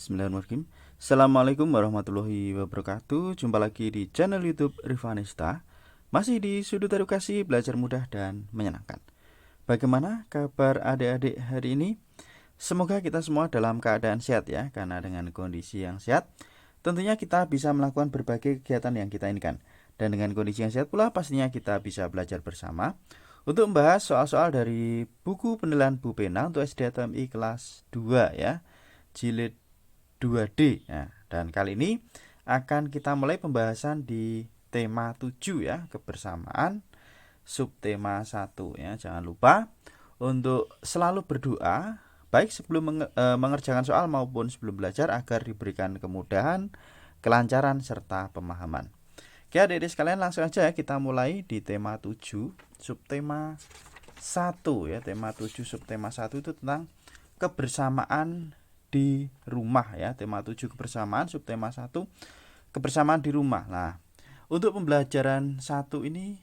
Bismillahirrahmanirrahim. Assalamualaikum warahmatullahi wabarakatuh. Jumpa lagi di channel YouTube Rivanista. Masih di sudut edukasi belajar mudah dan menyenangkan. Bagaimana kabar adik-adik hari ini? Semoga kita semua dalam keadaan sehat ya. Karena dengan kondisi yang sehat, tentunya kita bisa melakukan berbagai kegiatan yang kita inginkan. Dan dengan kondisi yang sehat pula pastinya kita bisa belajar bersama untuk membahas soal-soal dari buku penilaian Bu Pena untuk SD atau MI kelas 2 ya, jilid 2D. Nah, dan kali ini akan kita mulai pembahasan di tema 7 ya, kebersamaan, subtema 1 ya. Jangan lupa untuk selalu berdoa baik sebelum mengerjakan soal maupun sebelum belajar agar diberikan kemudahan, kelancaran serta pemahaman. Oke, adik-adik sekalian, langsung aja kita mulai di tema 7 subtema 1 ya. Tema 7 subtema 1 itu tentang kebersamaan di rumah ya. Tema 7 kebersamaan, subtema 1 kebersamaan di rumah. Nah, untuk pembelajaran 1 ini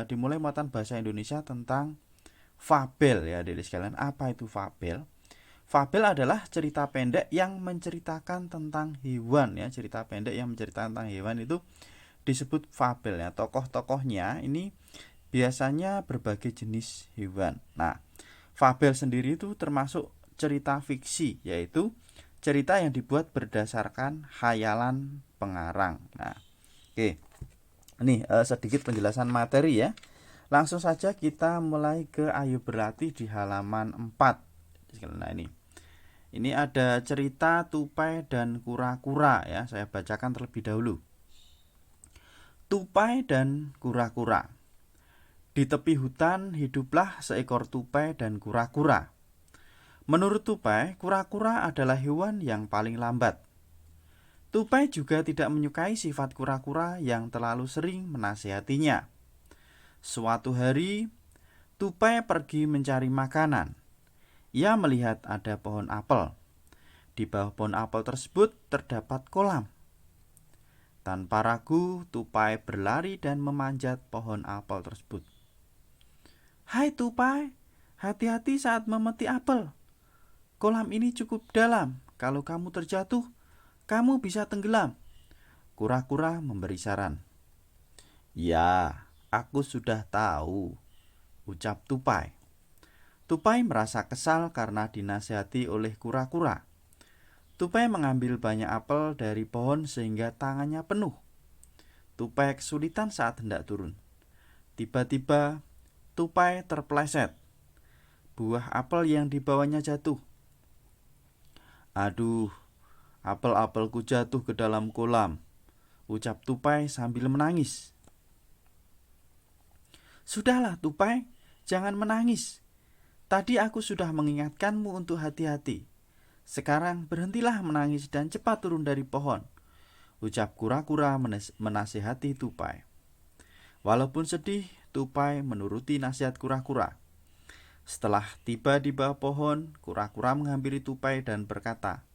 dimulai muatan bahasa Indonesia tentang fabel ya adik-adik sekalian. Apa itu fabel? Fabel adalah cerita pendek yang menceritakan tentang hewan ya. Cerita pendek yang menceritakan tentang hewan itu disebut fabel ya. Tokoh-tokohnya ini biasanya berbagai jenis hewan. Nah, fabel sendiri itu termasuk cerita fiksi, yaitu cerita yang dibuat berdasarkan khayalan pengarang. Nah, oke. Ini sedikit penjelasan materi ya. Langsung saja kita mulai ke Ayo Berlatih di halaman 4. Nah, ini ada cerita tupai dan kura-kura ya. Saya bacakan terlebih dahulu. Tupai dan kura-kura. Di tepi hutan hiduplah seekor tupai dan kura-kura. Menurut tupai, kura-kura adalah hewan yang paling lambat. Tupai juga tidak menyukai sifat kura-kura yang terlalu sering menasihatinya. Suatu hari, tupai pergi mencari makanan. Ia melihat ada pohon apel. Di bawah pohon apel tersebut terdapat kolam. Tanpa ragu, tupai berlari dan memanjat pohon apel tersebut. Hai tupai, hati-hati saat memetik apel. Kolam ini cukup dalam. Kalau kamu terjatuh, kamu bisa tenggelam. Kura-kura memberi saran. Ya, aku sudah tahu, ucap tupai. Tupai merasa kesal karena dinasihati oleh kura-kura. Tupai mengambil banyak apel dari pohon sehingga tangannya penuh. Tupai kesulitan saat hendak turun. Tiba-tiba, tupai terpeleset. Buah apel yang dibawanya jatuh. Aduh, apel-apelku jatuh ke dalam kolam, ucap tupai sambil menangis. Sudahlah tupai, jangan menangis. Tadi aku sudah mengingatkanmu untuk hati-hati. Sekarang berhentilah menangis dan cepat turun dari pohon, ucap kura-kura menasihati tupai. Walaupun sedih, tupai menuruti nasihat kura-kura. Setelah tiba di bawah pohon, kura-kura menghampiri tupai dan berkata,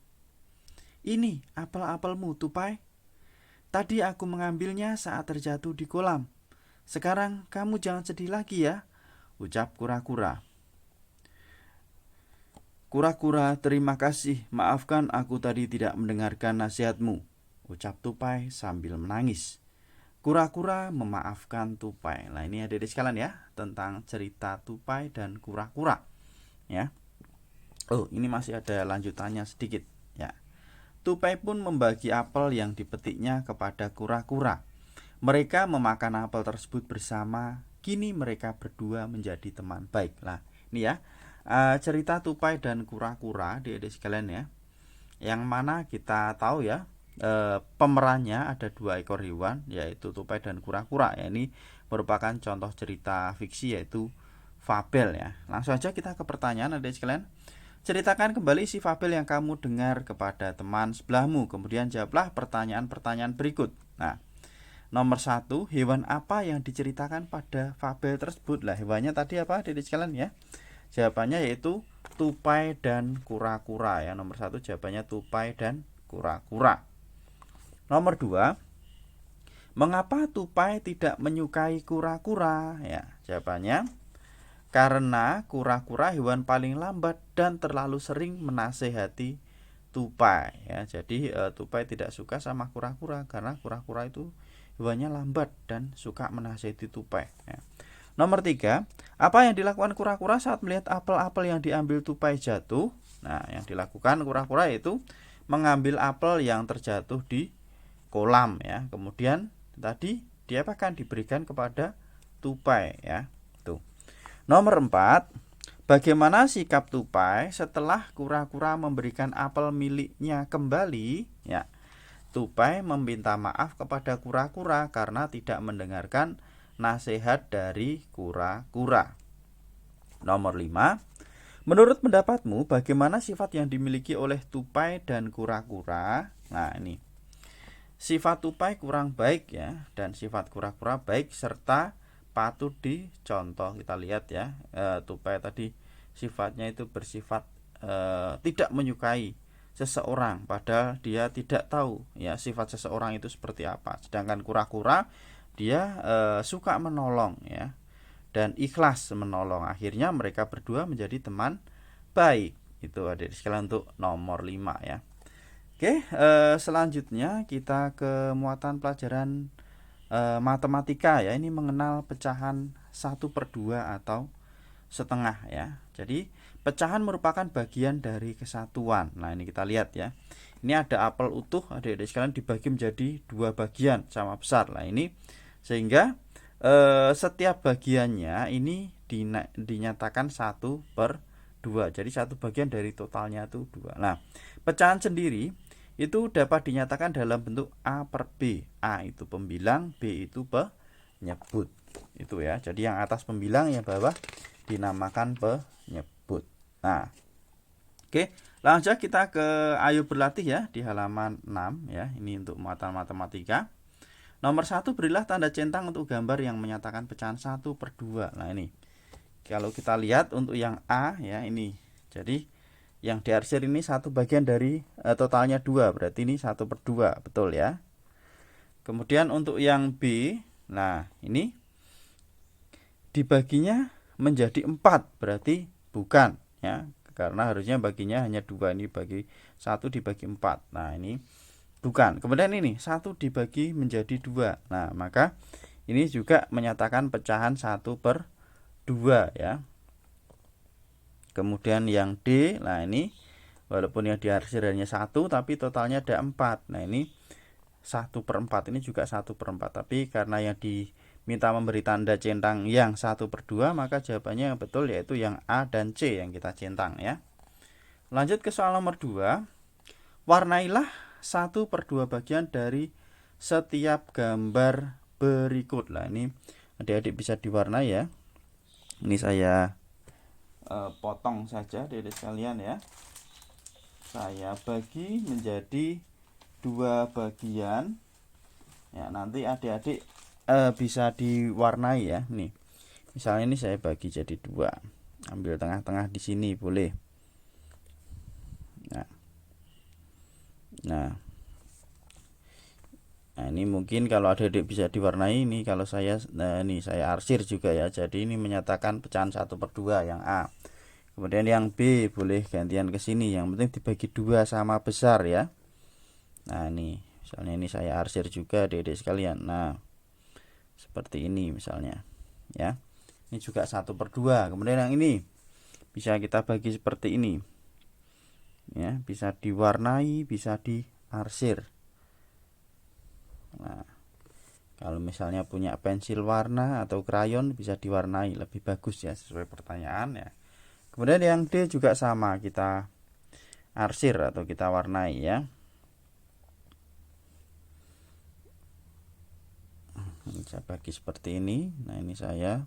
"Ini apel-apelmu, tupai. Tadi aku mengambilnya saat terjatuh di kolam. Sekarang kamu jangan sedih lagi ya," ucap kura-kura. Kura-kura, terima kasih. Maafkan aku tadi tidak mendengarkan nasihatmu, ucap tupai sambil menangis. Kura-kura memaafkan tupai. Nah, ini adik-adik sekalian ya, tentang cerita tupai dan kura-kura. Ya. Oh, ini masih ada lanjutannya sedikit. Ya. Tupai pun membagi apel yang dipetiknya kepada kura-kura. Mereka memakan apel tersebut bersama. Kini mereka berdua menjadi teman baik. Nah, ini ya. Cerita tupai dan kura-kura di adik sekalian ya, yang mana kita tahu ya pemerannya ada 2 ekor hewan, yaitu tupai dan kura-kura ya. Ini merupakan contoh cerita fiksi, yaitu fabel ya. Langsung aja kita ke pertanyaan adik sekalian. Ceritakan kembali isi fabel yang kamu dengar kepada teman sebelahmu, kemudian jawablah pertanyaan-pertanyaan berikut. Nah, nomor 1, hewan apa yang diceritakan pada fabel tersebut? Lah, hewannya tadi apa adik sekalian ya? Jawabannya yaitu tupai dan kura-kura ya. Nomor 1 jawabannya tupai dan kura-kura. Nomor 2, mengapa tupai tidak menyukai kura-kura? Ya, jawabannya karena kura-kura hewan paling lambat dan terlalu sering menasehati tupai ya. Jadi tupai tidak suka sama kura-kura karena kura-kura itu hewannya lambat dan suka menasihati tupai ya. Nomor 3, apa yang dilakukan kura-kura saat melihat apel-apel yang diambil tupai jatuh? Nah, yang dilakukan kura-kura itu mengambil apel yang terjatuh di kolam ya. Kemudian tadi dia akan diberikan kepada tupai ya. Tuh. Nomor 4, bagaimana sikap tupai setelah kura-kura memberikan apel miliknya kembali? Ya. Tupai meminta maaf kepada kura-kura karena tidak mendengarkan nasihat dari kura-kura. Nomor 5, menurut pendapatmu bagaimana sifat yang dimiliki oleh tupai dan kura-kura? Nah, ini. Sifat tupai kurang baik ya, dan sifat kura-kura baik serta patut dicontoh. Kita lihat ya, tupai tadi sifatnya itu bersifat tidak menyukai seseorang, padahal dia tidak tahu ya sifat seseorang itu seperti apa. Sedangkan kura-kura dia suka menolong ya dan ikhlas menolong. Akhirnya mereka berdua menjadi teman baik. Itu adik sekalian untuk nomor 5 ya. Oke, selanjutnya kita ke muatan pelajaran matematika ya. Ini mengenal pecahan 1/2 atau setengah ya. Jadi pecahan merupakan bagian dari kesatuan. Nah, ini kita lihat ya. Ini ada apel utuh, adik-adik sekalian dibagi menjadi 2 bagian sama besar. Nah, ini sehingga setiap bagiannya ini dinyatakan 1/2. Jadi satu bagian dari totalnya itu 2. Nah, pecahan sendiri itu dapat dinyatakan dalam bentuk A/B. A itu pembilang, B itu penyebut. Itu ya. Jadi yang atas pembilang, yang bawah dinamakan penyebut. Nah, oke, langsung kita ke ayo berlatih ya di halaman 6 ya. Ini untuk muatan matematika. Nomor 1, berilah tanda centang untuk gambar yang menyatakan pecahan 1/2. Nah, ini. Kalau kita lihat untuk yang A ya, ini. Jadi yang diarsir ini satu bagian dari totalnya 2, berarti ini 1/2, betul ya. Kemudian untuk yang B, nah ini dibaginya menjadi 4, berarti bukan ya, karena harusnya baginya hanya 2, ini bagi 1 dibagi 4. Nah, ini bukan. Kemudian ini 1 dibagi menjadi 2. Nah, maka ini juga menyatakan pecahan 1/2 ya. Kemudian yang D, nah ini walaupun yang diarsir hanya 1 tapi totalnya ada 4. Nah, ini 1/4, ini juga 1/4, tapi karena yang diminta memberi tanda centang yang 1/2, maka jawabannya yang betul yaitu yang A dan C yang kita centang ya. Lanjut ke soal nomor 2. Warnailah 1/2 bagian dari setiap gambar berikut. Lah, ini adik-adik bisa diwarnai ya. Ini saya potong saja adik-adik sekalian ya. Saya bagi menjadi 2 bagian ya, nanti adik-adik bisa diwarnai ya. Nih, misalnya ini saya bagi jadi 2, ambil tengah-tengah di sini boleh. Nah, ini mungkin kalau adik-adik bisa diwarnai. Ini kalau saya, ini saya arsir juga ya, jadi ini menyatakan pecahan 1/2 yang A. Kemudian yang B boleh gantian ke sini, yang penting dibagi 2 sama besar ya. Nah, ini misalnya ini saya arsir juga adik-adik sekalian. Nah, seperti ini misalnya ya. Ini juga 1/2. Kemudian yang ini bisa kita bagi seperti ini ya, bisa diwarnai, bisa diarsir. Nah, kalau misalnya punya pensil warna atau krayon bisa diwarnai lebih bagus ya, sesuai pertanyaan ya. Kemudian yang D juga sama, kita arsir atau kita warnai ya. Saya bagi seperti ini. Nah, ini saya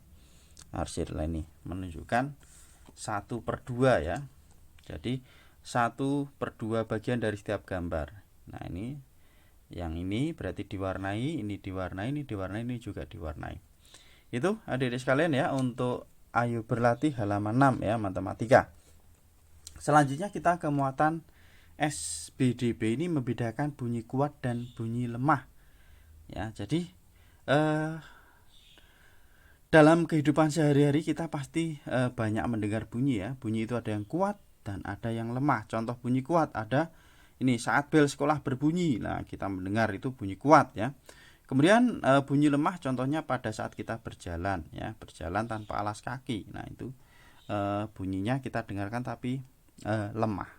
arsir lah, ini menunjukkan 1/2 ya. Jadi 1/2 bagian dari setiap gambar. Nah, ini yang ini berarti diwarnai, ini diwarnai, ini diwarnai, ini juga diwarnai. Itu adik-adik sekalian ya untuk ayo berlatih halaman 6 ya, matematika. Selanjutnya kita ke muatan SBDB. Ini membedakan bunyi kuat dan bunyi lemah ya. Jadi dalam kehidupan sehari-hari kita pasti banyak mendengar bunyi ya. Bunyi itu ada yang kuat dan ada yang lemah. Contoh bunyi kuat ada Ini saat bel sekolah berbunyi. Nah, kita mendengar itu bunyi kuat ya. Kemudian bunyi lemah contohnya pada saat kita berjalan ya, berjalan tanpa alas kaki. Nah, itu bunyinya kita dengarkan tapi lemah.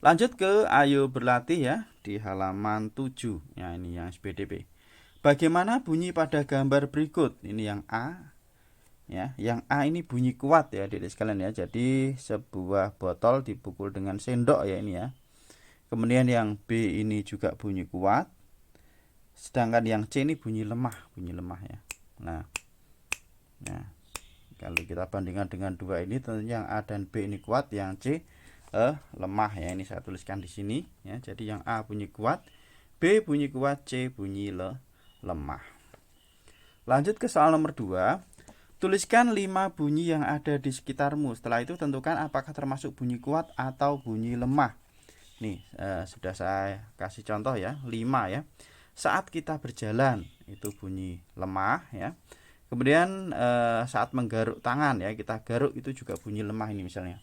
Lanjut ke ayo berlatih ya di halaman 7. Ya, ini yang SPDP. Bagaimana bunyi pada gambar berikut? Ini yang A. Ya, yang A ini bunyi kuat ya, Adik sekalian ya. Jadi sebuah botol dipukul dengan sendok ya ini ya. Kemudian yang B ini juga bunyi kuat. Sedangkan yang C ini bunyi lemah ya. Nah, kalau kita bandingkan dengan dua ini tentunya yang A dan B ini kuat, yang C lemah ya. Ini saya tuliskan di sini ya. Jadi yang A bunyi kuat, B bunyi kuat, C bunyi lemah. Lanjut ke soal nomor 2. Tuliskan 5 bunyi yang ada di sekitarmu. Setelah itu tentukan apakah termasuk bunyi kuat atau bunyi lemah. Nih, sudah saya kasih contoh ya, 5 ya. Saat kita berjalan itu bunyi lemah ya. Kemudian saat menggaruk tangan ya, kita garuk itu juga bunyi lemah ini misalnya.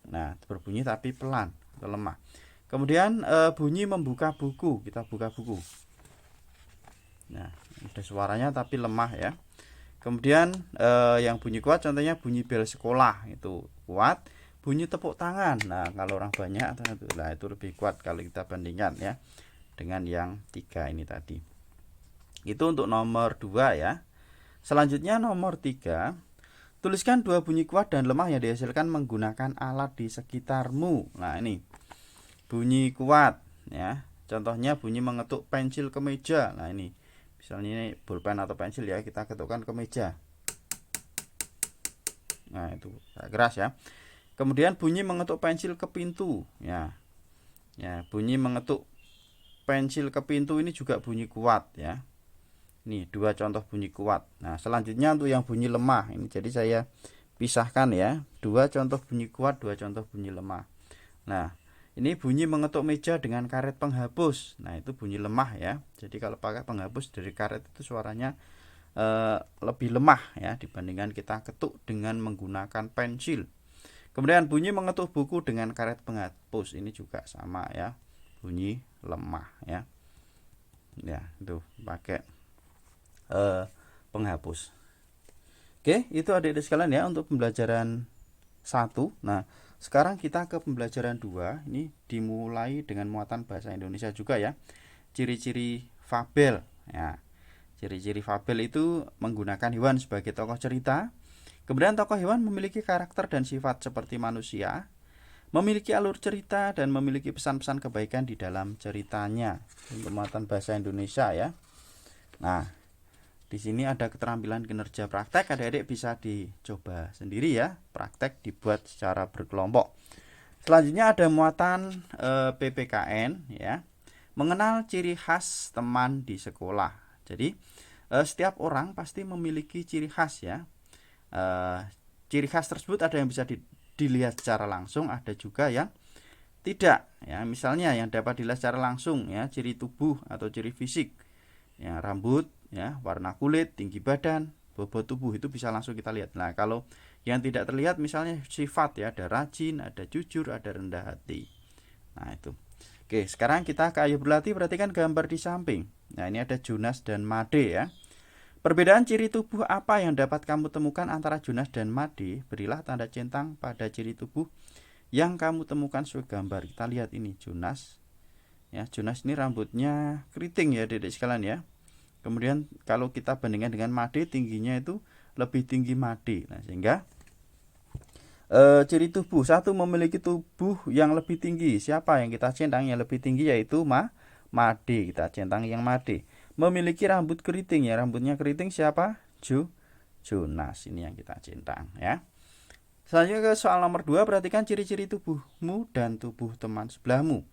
Nah, berbunyi tapi pelan atau lemah. Kemudian bunyi membuka buku, kita buka buku. Nah, ada suaranya tapi lemah ya. Kemudian yang bunyi kuat contohnya bunyi bel sekolah itu kuat. Bunyi tepuk tangan. Nah, kalau orang banyak nah itu lebih kuat kalau kita bandingkan ya dengan yang 3 ini tadi. Itu untuk nomor 2 ya. Selanjutnya nomor 3. Tuliskan 2 bunyi kuat dan lemah yang dihasilkan menggunakan alat di sekitarmu. Nah, ini bunyi kuat ya. Contohnya bunyi mengetuk pensil ke meja. Nah, ini misalnya ini pulpen atau pensil ya, kita ketukkan ke meja. Nah, itu keras ya. Kemudian bunyi mengetuk pensil ke pintu ya. Ya, bunyi mengetuk pensil ke pintu ini juga bunyi kuat ya. Ini 2 contoh bunyi kuat. Nah, selanjutnya untuk yang bunyi lemah. Ini jadi saya pisahkan ya. 2 contoh bunyi kuat, 2 contoh bunyi lemah. Nah, ini bunyi mengetuk meja dengan karet penghapus. Nah, itu bunyi lemah ya. Jadi kalau pakai penghapus dari karet itu suaranya lebih lemah ya dibandingkan kita ketuk dengan menggunakan pensil. Kemudian bunyi mengetuk buku dengan karet penghapus. Ini juga sama ya. Bunyi lemah ya. Ya, itu pakai penghapus. Oke, itu adik-adik sekalian ya untuk pembelajaran 1. Nah, sekarang kita ke pembelajaran 2. Ini dimulai dengan muatan bahasa Indonesia juga ya. Ciri-ciri fabel ya. Ciri-ciri fabel itu menggunakan hewan sebagai tokoh cerita. Kemudian tokoh hewan memiliki karakter dan sifat seperti manusia, memiliki alur cerita dan memiliki pesan-pesan kebaikan di dalam ceritanya. Untuk muatan bahasa Indonesia ya. Nah, di sini ada keterampilan kinerja praktek, adik-adik bisa dicoba sendiri ya. Praktek dibuat secara berkelompok. Selanjutnya ada muatan PPKN ya. Mengenal ciri khas teman di sekolah. Jadi setiap orang pasti memiliki ciri khas ya. Ciri khas tersebut ada yang bisa dilihat secara langsung, ada juga yang tidak ya. Misalnya yang dapat dilihat secara langsung ya, ciri tubuh atau ciri fisik. Ya, rambut ya, warna kulit, tinggi badan, bobot tubuh itu bisa langsung kita lihat. Nah, kalau yang tidak terlihat misalnya sifat ya, ada rajin, ada jujur, ada rendah hati. Nah, itu. Oke, sekarang kita ke ayo berlatih, perhatikan gambar di samping. Nah, ini ada Jonas dan Made ya. Perbedaan ciri tubuh apa yang dapat kamu temukan antara Jonas dan Made? Berilah tanda centang pada ciri tubuh yang kamu temukan sesuai gambar. Kita lihat ini Jonas. Ya, Jonas ini rambutnya keriting ya, Dedek sekalian ya. Kemudian kalau kita bandingkan dengan Made, tingginya itu lebih tinggi Made. Nah, sehingga ciri tubuh, satu memiliki tubuh yang lebih tinggi. Siapa yang kita centang yang lebih tinggi? Yaitu Made. Kita centang yang Made. Memiliki rambut keriting ya, rambutnya keriting siapa? Jonas. Ini yang kita centang ya. Selanjutnya ke soal nomor 2, perhatikan ciri-ciri tubuhmu dan tubuh teman sebelahmu.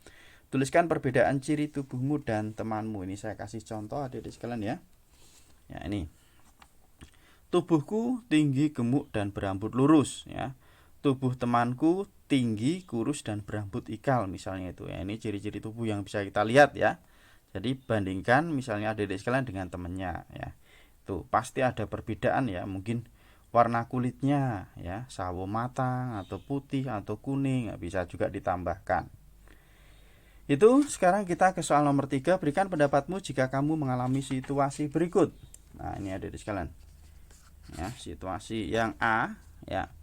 Tuliskan perbedaan ciri tubuhmu dan temanmu. Ini saya kasih contoh adik-adik sekalian ya. Ya, ini. Tubuhku tinggi, gemuk dan berambut lurus ya. Tubuh temanku tinggi, kurus dan berambut ikal misalnya itu ya. Ini ciri-ciri tubuh yang bisa kita lihat ya. Jadi bandingkan misalnya adik-adik sekalian dengan temannya ya. Tuh, pasti ada perbedaan ya. Mungkin warna kulitnya ya, sawo matang atau putih atau kuning, bisa juga ditambahkan. Itu sekarang kita ke soal nomor 3. Berikan pendapatmu jika kamu mengalami situasi berikut. Nah, ini ada di sekalian. Ya, situasi yang A, ya.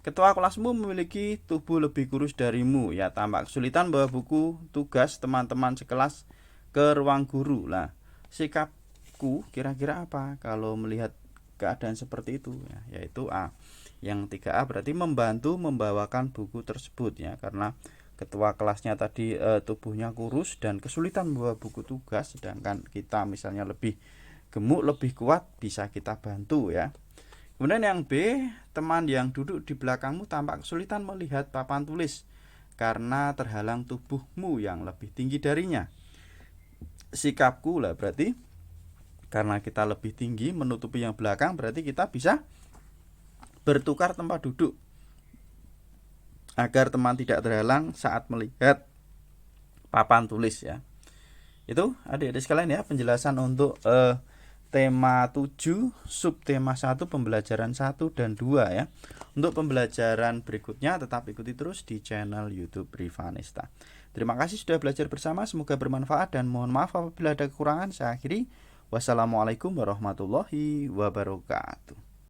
Ketua kelasmu memiliki tubuh lebih kurus darimu, ya, tampak kesulitan bawa buku tugas teman-teman sekelas ke ruang guru. Lah, sikapku kira-kira apa kalau melihat keadaan seperti itu, ya, yaitu A. Yang 3A berarti membantu membawakan buku tersebut, ya, karena ketua kelasnya tadi tubuhnya kurus dan kesulitan membawa buku tugas, sedangkan kita misalnya lebih gemuk, lebih kuat, bisa kita bantu, ya. Kemudian yang B, teman yang duduk di belakangmu tampak kesulitan melihat papan tulis karena terhalang tubuhmu yang lebih tinggi darinya. Sikapku lah berarti karena kita lebih tinggi menutupi yang belakang, berarti kita bisa bertukar tempat duduk agar teman tidak terhalang saat melihat papan tulis, ya. Itu adik-adik sekalian, ya, penjelasan untuk tema 7, subtema 1, pembelajaran 1 dan 2, ya. Untuk pembelajaran berikutnya tetap ikuti terus di channel YouTube Rivanista. Terima kasih sudah belajar bersama, semoga bermanfaat dan mohon maaf apabila ada kekurangan. Saya akhiri. Wassalamualaikum warahmatullahi wabarakatuh.